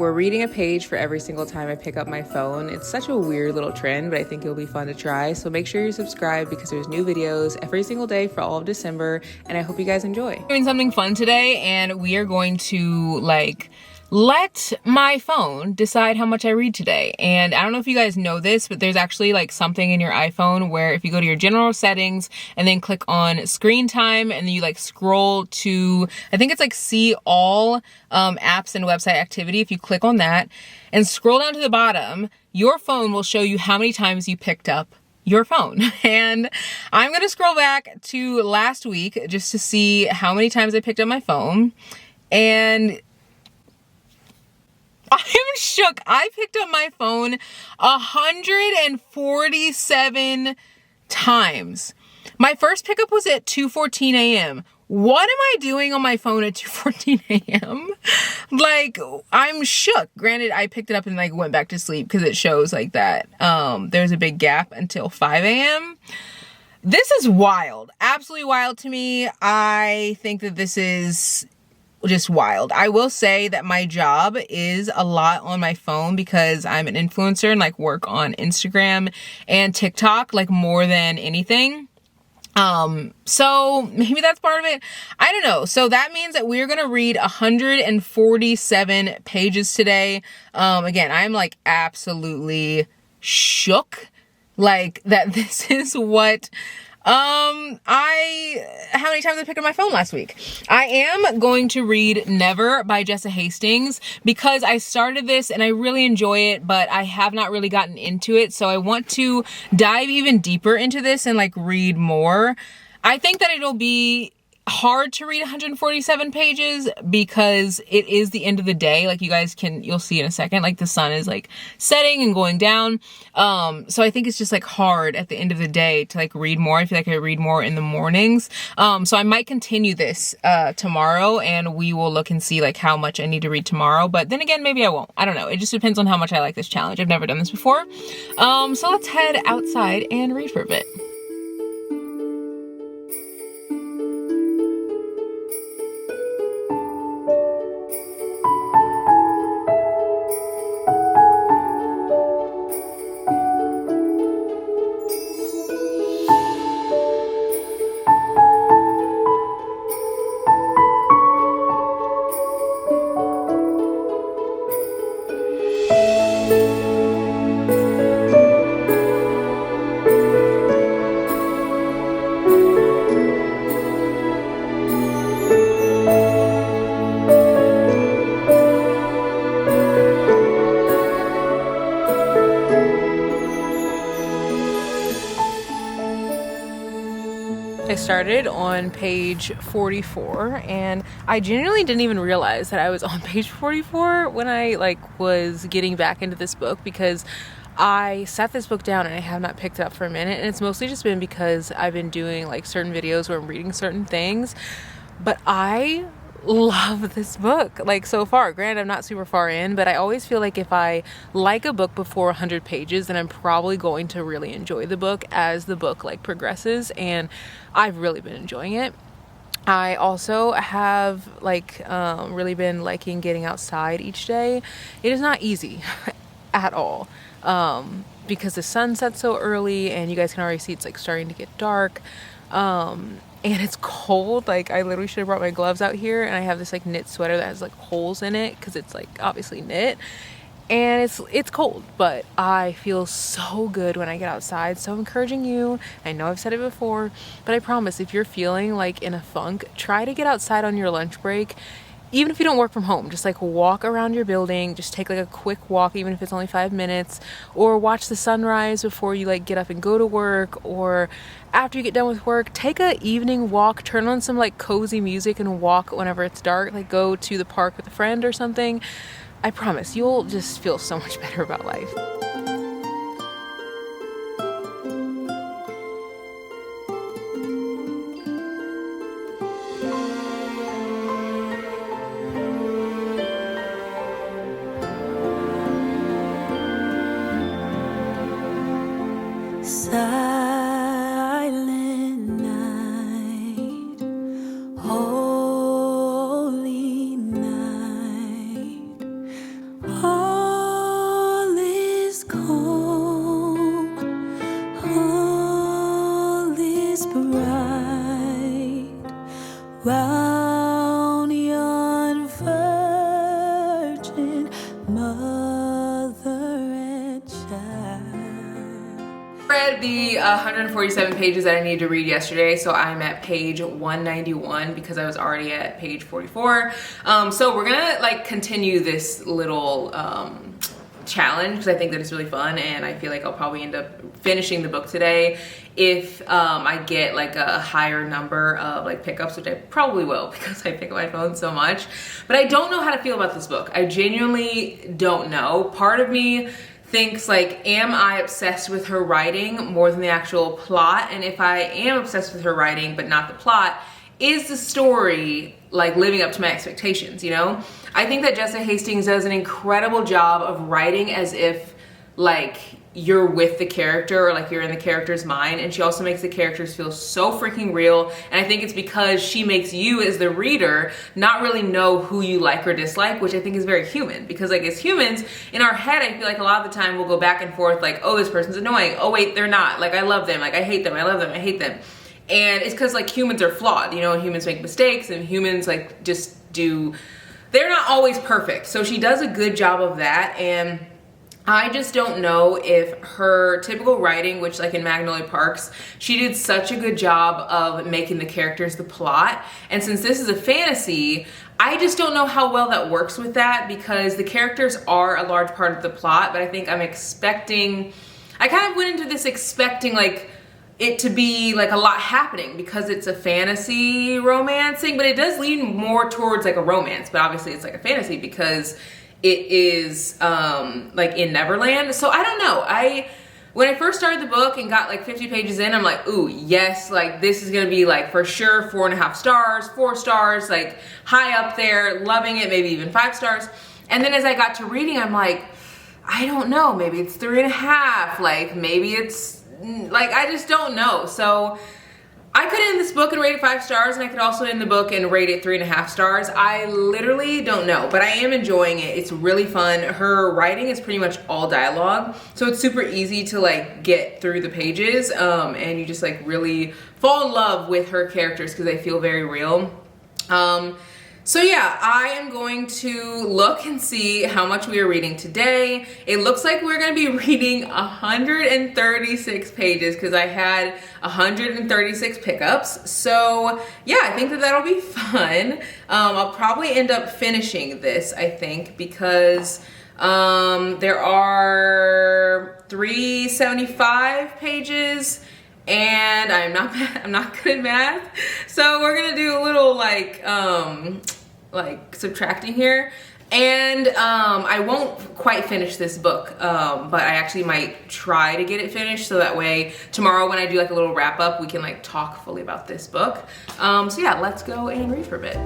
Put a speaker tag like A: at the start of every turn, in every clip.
A: We're reading a page for every single time I pick up my phone. It's such a weird little trend, but I think it'll be fun to try. So make sure you're subscribed because there's new videos every single day for all of December, and I hope you guys enjoy. Doing something fun today, and we are going to let my phone decide how much I read today. And I don't know if you guys know this, but there's actually something in your iPhone where if you go to your general settings and then click on screen time and then you scroll to, I think it's see all apps and website activity. If you click on that and scroll down to the bottom, your phone will show you how many times you picked up your phone. And I'm gonna scroll back to last week just to see how many times I picked up my phone. And I'm shook. I picked up my phone 147 times. My first pickup was at 2:14 a.m. What am I doing on my phone at 2:14 a.m.? I'm shook. Granted, I picked it up and went back to sleep because it shows that there's a big gap until 5 a.m. This is wild. Absolutely wild to me. I think that this is just wild. I will say that my job is a lot on my phone because I'm an influencer and work on Instagram and TikTok more than anything. So maybe that's part of it. I don't know. So that means that we're going to read 147 pages today. Again, I'm absolutely shook that this is what how many times I picked up my phone last week. I am going to read Never by Jessa Hastings because I started this and I really enjoy it, but I have not really gotten into it. So I want to dive even deeper into this and read more. I think that it'll be hard to read 147 pages because it is the end of the day. You'll see in a second, the sun is setting and going down. So I think it's just hard at the end of the day to read more. I feel I read more in the mornings. So I might continue this tomorrow and we will look and see how much I need to read tomorrow. But then again, maybe I won't. I don't know. It just depends on how much I like this challenge. I've never done this before. So let's head outside and read for a bit. I started on page 44 and I genuinely didn't even realize that I was on page 44 when I was getting back into this book because I sat this book down and I have not picked it up for a minute, and it's mostly just been because I've been doing certain videos where I'm reading certain things. But I love this book so far. Granted, I'm not super far in, but I always feel if I like a book before 100 pages, then I'm probably going to really enjoy the book as the book progresses, and I've really been enjoying it. I also have really been liking getting outside each day. It is not easy at all because the sun sets so early and you guys can already see it's starting to get dark. And it's cold. I literally should have brought my gloves out here, and I have this knit sweater that has holes in it because it's obviously knit, and it's cold, but I feel so good when I get outside. So I'm encouraging you. I know I've said it before, but I promise if you're feeling in a funk, try to get outside on your lunch break. Even if you don't work from home, just walk around your building, just take a quick walk, even if it's only 5 minutes, or watch the sunrise before you get up and go to work, or after you get done with work, take a evening walk, turn on some cozy music and walk whenever it's dark, go to the park with a friend or something. I promise you'll just feel so much better about life.
B: Silent night, holy night, passion, mother and child.
A: Read the 147 pages that I needed to read yesterday, so I'm at page 191 because I was already at page 44. So we're gonna like continue this little challenge because I think that it's really fun, and I feel like I'll probably end up finishing the book today if I get like a higher number of like pickups, which I probably will because I pick up my phone so much. But I don't know how to feel about this book. I genuinely don't know. Part of me thinks like, am I obsessed with her writing more than the actual plot? And if I am obsessed with her writing but not the plot, is the story like living up to my expectations, you know? I think that Jessa Hastings does an incredible job of writing as if like you're with the character or like you're in the character's mind, and she also makes the characters feel so freaking real. And I think it's because she makes you as the reader not really know who you like or dislike, which I think is very human, because like as humans in our head, I feel like a lot of the time we'll go back and forth like, oh, this person's annoying, oh wait, they're not, like I love them, like I hate them, I love them, I hate them. And it's because like humans are flawed, you know, and humans make mistakes, and humans like just they're not always perfect. So she does a good job of that, and I just don't know if her typical writing, which like in Magnolia Parks, she did such a good job of making the characters the plot. And since this is a fantasy, I just don't know how well that works with that, because the characters are a large part of the plot, but I think I kind of went into this expecting like it to be like a lot happening because it's a fantasy romancing, but it does lean more towards like a romance, but obviously it's like a fantasy because it is like in Neverland. So I don't know. When I first started the book and got like 50 pages in, I'm like, ooh, yes, like this is gonna be like for sure 4.5 stars, 4 stars, like high up there, loving it, maybe even 5 stars. And then as I got to reading, I'm like, I don't know, maybe it's 3.5, like maybe it's like, I just don't know. So I could end this book and rate it 5 stars, and I could also end the book and rate it 3.5 stars. I literally don't know, but I am enjoying it. It's really fun. Her writing is pretty much all dialogue, so it's super easy to like get through the pages, and you just like really fall in love with her characters because they feel very real. So yeah, I am going to look and see how much we are reading today. It looks like we're gonna be reading 136 pages because I had 136 pickups. So yeah, I think that that'll be fun. I'll probably end up finishing this, I think, because there are 375 pages, and I'm not good at math, so we're gonna do a little like subtracting here, and I won't quite finish this book, but I actually might try to get it finished, so that way tomorrow when I do like a little wrap up, we can like talk fully about this book. So yeah, let's go and read for a bit.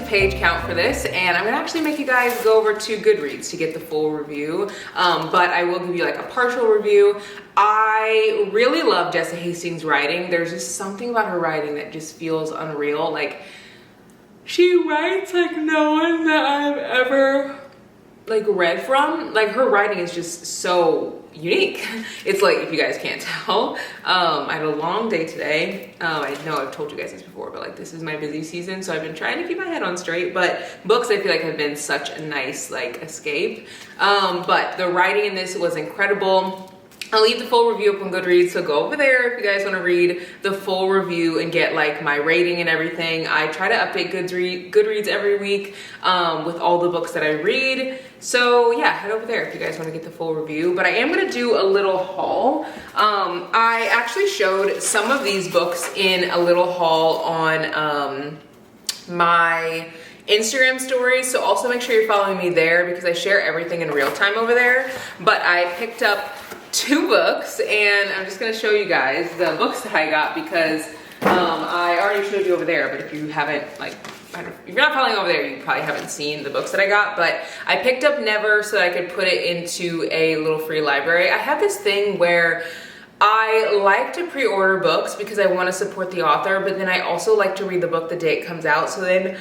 A: Page count for this, and I'm gonna actually make you guys go over to Goodreads to get the full review, but I will give you like a partial review. I really love Jessa Hastings' writing. There's just something about her writing that just feels unreal. Like, she writes like no one that I've ever like read from. Like, her writing is just so unique. It's like, if you guys can't tell, I had a long day today. I know I've told you guys this before, but like this is my busy season, so I've been trying to keep my head on straight, but books I feel like have been such a nice like escape. But the writing in this was incredible. I'll leave the full review up on Goodreads, so go over there if you guys want to read the full review and get like my rating and everything. I try to update Goodreads every week with all the books that I read. So yeah, head over there if you guys want to get the full review. But I am going to do a little haul. I actually showed some of these books in a little haul on my Instagram stories, so also make sure you're following me there because I share everything in real time over there. But I picked up 2 books, and I'm just gonna show you guys the books that I got because I already showed you over there, but if you haven't, like, if you're not following over there, you probably haven't seen the books that I got. But I picked up Never so that I could put it into a little free library. I have this thing where I like to pre-order books because I want to support the author, but then I also like to read the book the day it comes out. So then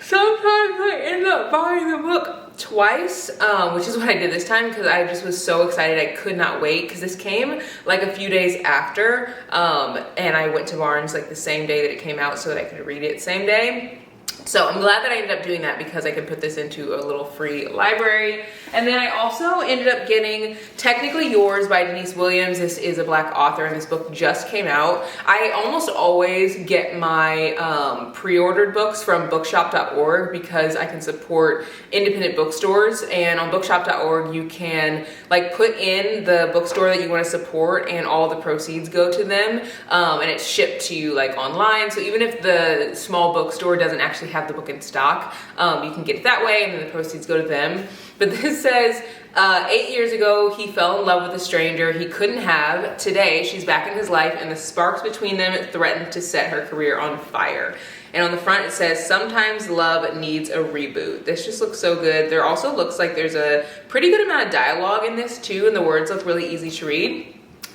A: sometimes I end up buying the book twice, which is what I did this time because I just was so excited. I could not wait because this came like a few days after, and I went to Barnes like the same day that it came out so that I could read it same day. So I'm glad that I ended up doing that because I could put this into a little free library. And then I also ended up getting Technically Yours by Denise Williams. This is a Black author and this book just came out. I almost always get my pre-ordered books from bookshop.org because I can support independent bookstores, and on bookshop.org you can like put in the bookstore that you want to support and all the proceeds go to them, and it's shipped to you like online. So even if the small bookstore doesn't actually have the book in stock, you can get it that way and then the proceeds go to them. But this says 8 years ago he fell in love with a stranger he couldn't have. Today she's back in his life and the sparks between them threatened to set her career on fire. And on the front it says, sometimes love needs a reboot. This just looks so good. There also looks like there's a pretty good amount of dialogue in this too, and the words look really easy to read.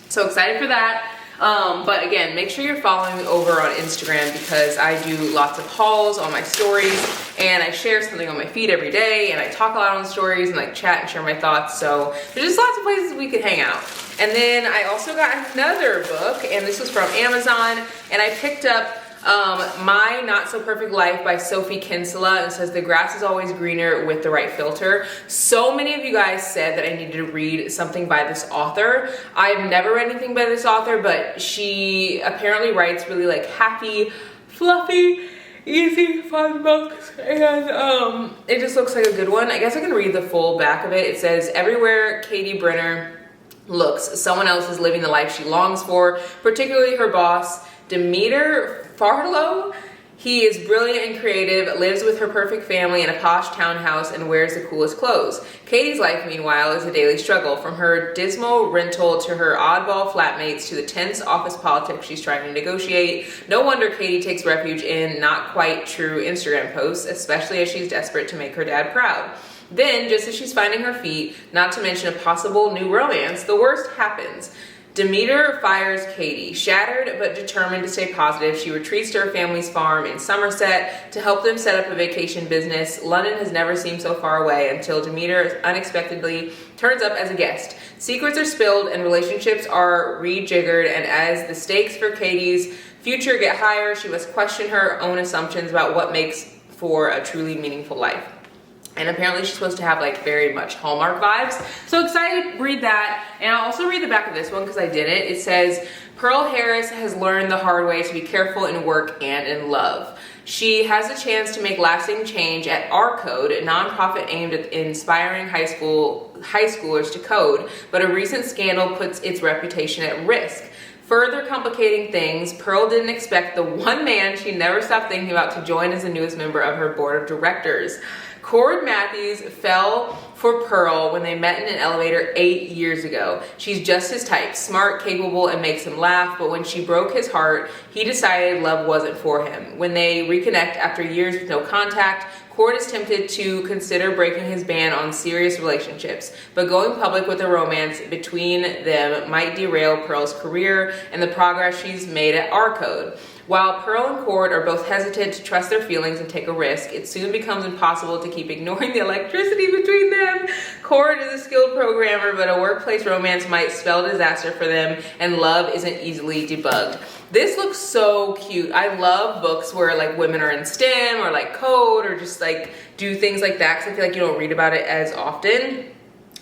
A: So excited for that. But again, make sure you're following me over on Instagram because I do lots of hauls on my stories and I share something on my feed every day, and I talk a lot on the stories and like chat and share my thoughts. So there's just lots of places we could hang out. And then I also got another book, and this was from Amazon, and I picked up My Not So Perfect Life by Sophie Kinsella, and it says the grass is always greener with the right filter. So many of you guys said that I needed to read something by this author. I've never read anything by this author, but she apparently writes really like happy, fluffy, easy, fun books, and it just looks like a good one. I guess I can read the full back of it. It says, everywhere Katie Brenner looks, someone else is living the life she longs for, particularly her boss, Demeter Farlow. He is brilliant and creative, lives with her perfect family in a posh townhouse, and wears the coolest clothes. Katie's life, meanwhile, is a daily struggle, from her dismal rental to her oddball flatmates to the tense office politics she's trying to negotiate. No wonder Katie takes refuge in not quite true Instagram posts, especially as she's desperate to make her dad proud. Then, just as she's finding her feet, not to mention a possible new romance, the worst happens. Demeter fires Katie. Shattered but determined to stay positive, she retreats to her family's farm in Somerset to help them set up a vacation business. London has never seemed so far away until Demeter unexpectedly turns up as a guest. Secrets are spilled and relationships are rejiggered, and as the stakes for Katie's future get higher, she must question her own assumptions about what makes for a truly meaningful life. And apparently she's supposed to have like very much Hallmark vibes. So excited to read that. And I'll also read the back of this one because I didn't. It says, Pearl Harris has learned the hard way to be careful in work and in love. She has a chance to make lasting change at Our Code, a nonprofit aimed at inspiring high schoolers to code, but a recent scandal puts its reputation at risk. Further complicating things, Pearl didn't expect the one man she never stopped thinking about to join as the newest member of her board of directors. Cord Matthews fell for Pearl when they met in an elevator 8 years ago. She's just his type, smart, capable, and makes him laugh, but when she broke his heart, he decided love wasn't for him. When they reconnect after years with no contact, Cord is tempted to consider breaking his ban on serious relationships, but going public with a romance between them might derail Pearl's career and the progress she's made at Our Code. While Pearl and Cord are both hesitant to trust their feelings and take a risk, it soon becomes impossible to keep ignoring the electricity between them. Cord is a skilled programmer, but a workplace romance might spell disaster for them, and love isn't easily debugged. This looks so cute. I love books where like women are in STEM or like code or just like do things like that, because I feel like you don't read about it as often.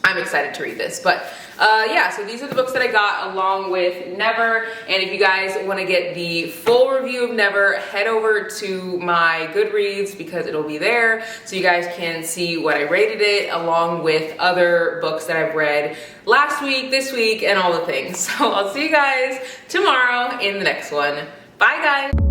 A: I'm excited to read this, but yeah, so these are the books that I got along with Never. And if you guys want to get the full review of Never, head over to my Goodreads because it'll be there, so you guys can see what I rated it along with other books that I've read last week, this week, and all the things. So I'll see you guys tomorrow in the next one. Bye guys.